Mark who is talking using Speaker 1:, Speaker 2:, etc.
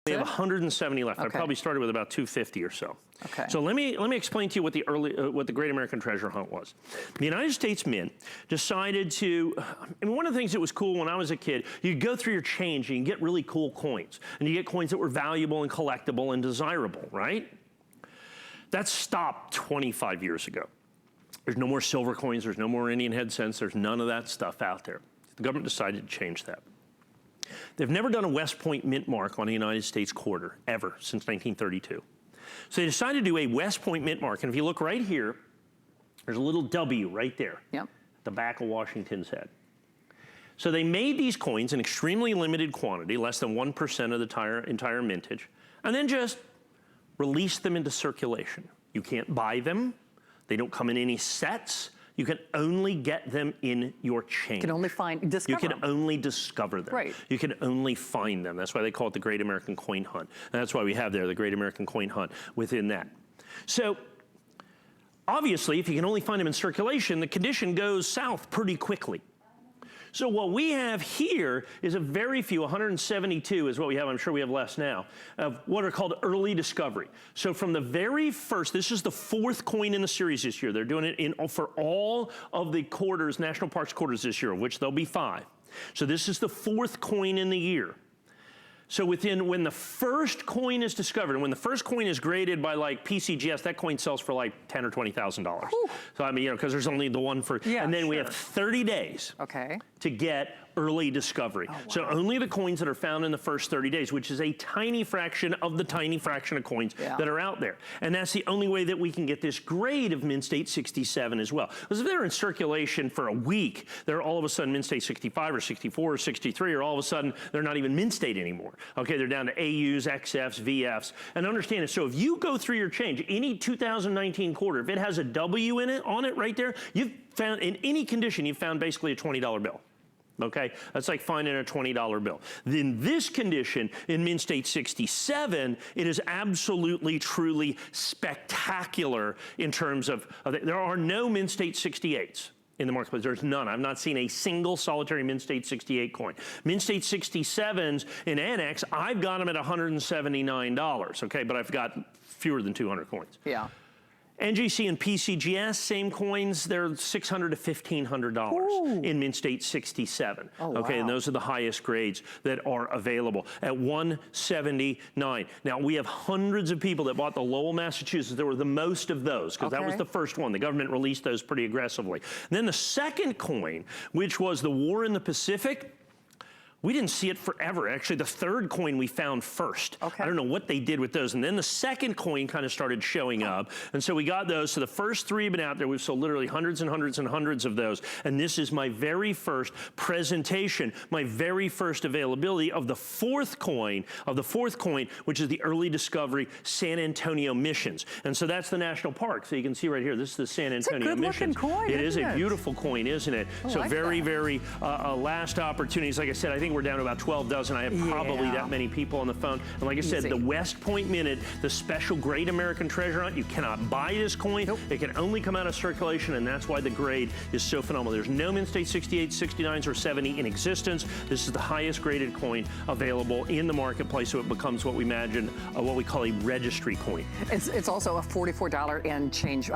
Speaker 1: We have 170 left.
Speaker 2: Okay.
Speaker 1: I probably started with about 250 or so.
Speaker 2: Okay.
Speaker 1: So let me explain to you what the Great American Treasure Hunt was. The United States Mint decided to, one of the things that was cool when I was a kid, you go through your change and you get really cool coins. And you get coins that were valuable and collectible and desirable, right? That stopped 25 years ago. There's no more silver coins, there's no more Indian head cents, there's none of that stuff out there. The government decided to change that. They've never done a West Point mint mark on a United States quarter, ever, since 1932. So they decided to do a West Point mint mark, and if you look right here, there's a little W right there,
Speaker 2: yep,
Speaker 1: at the back of Washington's head. So they made these coins in extremely limited quantity, less than 1% of the entire mintage, and then just released them into circulation. You can't buy them. They don't come in any sets. You can only get them in your change.
Speaker 2: You can only discover
Speaker 1: You can
Speaker 2: them.
Speaker 1: only discover them.
Speaker 2: Right.
Speaker 1: You can only find them. That's why they call it the Great American Coin Hunt. And that's why we have there the Great American Coin Hunt within that. So obviously, if you can only find them in circulation, the condition goes south pretty quickly. So what we have here is a very few, 172 is what we have, I'm sure we have less now, of what are called early discovery. So from the very first, this is the 4th coin in the series this year. They're doing it for all of the quarters, National Parks quarters this year, of which there'll be 5. So this is the 4th coin in the year. So when the first coin is discovered, and when the first coin is graded by like PCGS, that coin sells for like $10,000 or $20,000. So I mean, you know, because there's only the one for,
Speaker 2: yeah,
Speaker 1: and then we have 30 days to get early discovery.
Speaker 2: Oh, wow.
Speaker 1: So only the coins that are found in the first 30 days, which is a tiny fraction of the tiny fraction of coins that are out there. And that's the only way that we can get this grade of Mint State 67 as well. Because if they're in circulation for a week, they're all of a sudden Mint State 65 or 64 or 63, or all of a sudden they're not even Mint State anymore. Okay, they're down to AUs, XFs, VFs. And understand it, so if you go through your change, any 2019 quarter, if it has a W in it, on it right there, you've found, in any condition, you've found basically a $20 bill. Okay, that's like finding a $20 bill. In this condition, in Mint State 67, it is absolutely, truly spectacular in terms of, there are no Mint State 68s in the marketplace. There's none. I've not seen a single solitary Mint State 68 coin. Mint State 67s in Annex, I've got them at $179, okay, but I've got fewer than 200 coins.
Speaker 2: Yeah.
Speaker 1: NGC and PCGS, same coins, they're $600 to $1,500 in Mint State 67.
Speaker 2: Oh,
Speaker 1: okay,
Speaker 2: wow.
Speaker 1: and those are the highest grades that are available at $179. Now, we have hundreds of people that bought the Lowell, Massachusetts. There were the most of those, because that was the first one. The government released those pretty aggressively. And then the second coin, which was the War in the Pacific, we didn't see it forever. Actually, the 3rd coin we found first. I don't know what they did with those. And then the 2nd coin kind of started showing up. And so we got those. So the first 3 have been out there. We've sold literally hundreds and hundreds and hundreds of those. And this is my very first presentation, my very first availability of the 4th coin, which is the early discovery San Antonio Missions. And so that's the national park. So you can see right here, this is the San Antonio Missions.
Speaker 2: It's a good looking coin,
Speaker 1: It is a beautiful coin, isn't it? So
Speaker 2: like
Speaker 1: very, very last opportunities. Like I said, I think we're down to about 12 dozen. I have probably that many people on the phone. And like I said, the West Point Minute, the special Great American Treasure Hunt, you cannot buy this coin. It can only come out of circulation, and that's why the grade is so phenomenal. There's no Mint State 68, 69s, or 70 in existence. This is the highest graded coin available in the marketplace, so it becomes what we imagine, what we call a registry coin.
Speaker 2: It's also a $44 and change